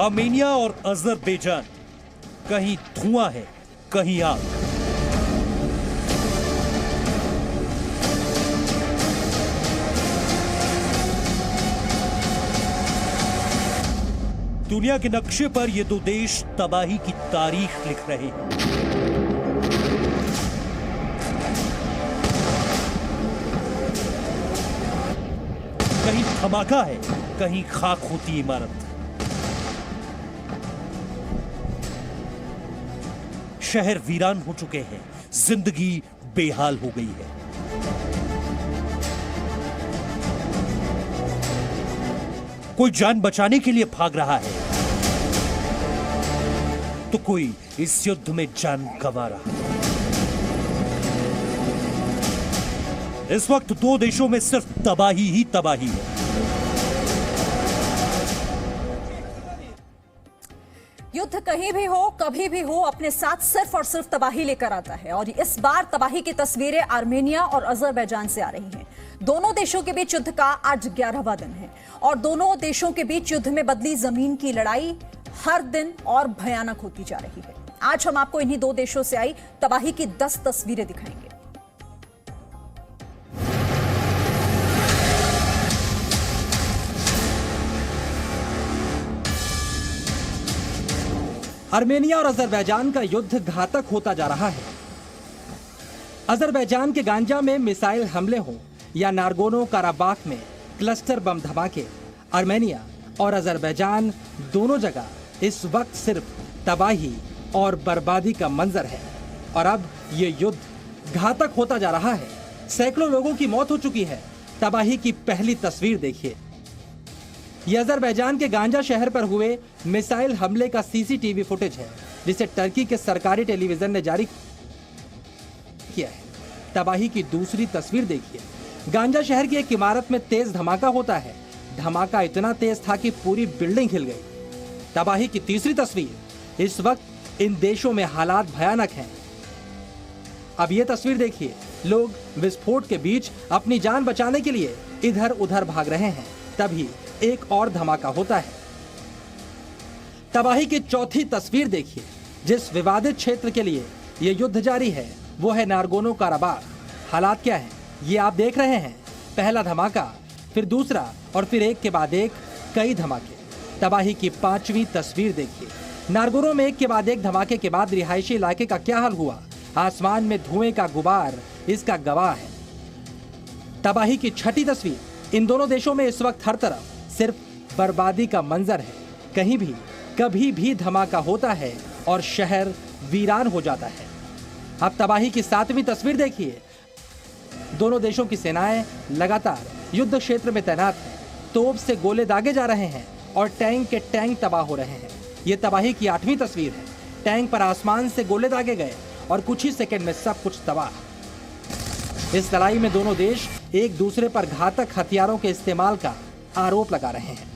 Armenia और Azerbaijan, कहीं धुआं है, कहीं आग। दुनिया के नक्शे पर ये दो देश तबाही की तारीख लिख रहे हैं। कहीं धमाका है, कहीं खाक होती इमारत। शहर वीरान हो चुके हैं, जिंदगी बेहाल हो गई है। कोई जान बचाने के लिए भाग रहा है, तो कोई इस युद्ध में जान गंवा रहा है। इस वक्त दो देशों में सिर्फ तबाही ही तबाही है। युद्ध कहीं भी हो, कभी भी हो, अपने साथ सिर्फ और सिर्फ तबाही लेकर आता है। और इस बार तबाही की तस्वीरें आर्मेनिया और अजरबैजान से आ रही हैं। दोनों देशों के बीच युद्ध का आज 11वां दिन है और दोनों देशों के बीच युद्ध में बदली जमीन की लड़ाई हर दिन और भयानक होती जा रही है। आज हम आपको इन्हीं दो देशों से आई तबाही की 10 तस्वीरें दिखाएंगे। आर्मेनिया और अजरबैजान का युद्ध घातक होता जा रहा है। अजरबैजान के गांजा में मिसाइल हमले हों या नारगोनो काराबाख में क्लस्टर बम धमाके, आर्मेनिया और अजरबैजान दोनों जगह इस वक्त सिर्फ तबाही और बर्बादी का मंजर है। और अब ये युद्ध घातक होता जा रहा है। सैकड़ों लोगों की मौत हो चुकी है। तबाही की पहली तस्वीर देखिए। यह अजरबैजान के गांजा शहर पर हुए मिसाइल हमले का सीसीटीवी फुटेज है, जिसे टर्की के सरकारी टेलीविजन ने जारी किया है। तबाही की दूसरी तस्वीर देखिए। गांजा शहर की एक इमारत में तेज धमाका होता है। धमाका इतना तेज था कि पूरी बिल्डिंग हिल गई। तबाही की तीसरी तस्वीर। इस वक्त इन देशों में हालात भयानक हैं। अब यह तस्वीर देखिए। लोग विस्फोट के बीच अपनी जान बचाने के लिए इधर उधर भाग रहे हैं। तभी एक और धमाका होता है। तबाही की चौथी तस्वीर देखिए। जिस विवादित क्षेत्र के लिए यह युद्ध जारी है वो है नारगोनो काराबाख। हालात क्या है ये आप देख रहे हैं। पहला धमाका, फिर दूसरा और फिर एक के बाद एक कई धमाके। तबाही की पांचवी तस्वीर देखिए। नारगोनो में एक के बाद एक धमाके के बाद रिहायशी इलाके का क्या हाल हुआ। आसमान में धुएं का गुबार इसका गवाह है। तबाही की छठी तस्वीर। इन दोनों देशों में इस वक्त हर तरफ सिर्फ बर्बादी का मंजर है। कहीं भी कभी भी धमाका होता है और शहर वीरान हो जाता है। अब तबाही की सातवीं तस्वीर देखिए। दोनों देशों की सेनाएं लगातार युद्ध क्षेत्र में तैनात हैं। तोप से गोले दागे जा रहे हैं और टैंक के टैंक तबाह हो रहे हैं। ये तबाही की आठवीं तस्वीर है। टैंक पर आसमान से गोले दागे गए और कुछ ही सेकंड में सब कुछ तबाह। इस लड़ाई में दोनों देश एक दूसरे पर घातक हथियारों के इस्तेमाल का आरोप लगा रहे हैं।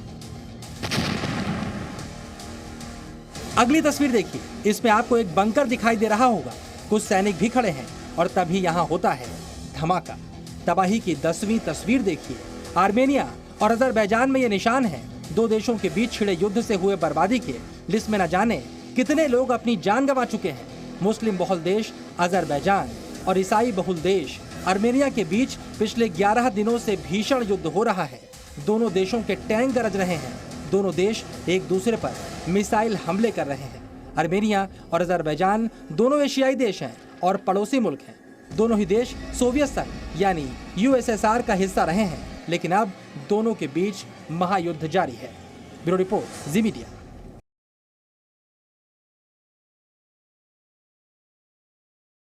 अगली तस्वीर देखिए। इसमें आपको एक बंकर दिखाई दे रहा होगा। कुछ सैनिक भी खड़े हैं और तभी यहां होता है धमाका। तबाही की 10वीं तस्वीर देखिए। आर्मेनिया और अजरबैजान में ये निशान है दो देशों के बीच छिड़े युद्ध से हुए बर्बादी के, जिसमें न जाने कितने लोग अपनी जान गंवा चुके हैं। मुस्लिम बहुल देश अजरबैजान और ईसाई बहुल देश आर्मेनिया के बीच पिछले 11 दिनों से भीषण युद्ध हो रहा है। दोनों देशों के टैंक गरज रहे हैं। दोनों देश एक दूसरे पर मिसाइल हमले कर रहे हैं। आर्मेनिया और अजरबैजान दोनों एशियाई देश हैं और पड़ोसी मुल्क हैं। दोनों ही देश सोवियत संघ यानी यूएसएसआर का हिस्सा रहे हैं, लेकिन अब दोनों के बीच महायुद्ध जारी है। ब्यूरो रिपोर्ट, जी मीडिया।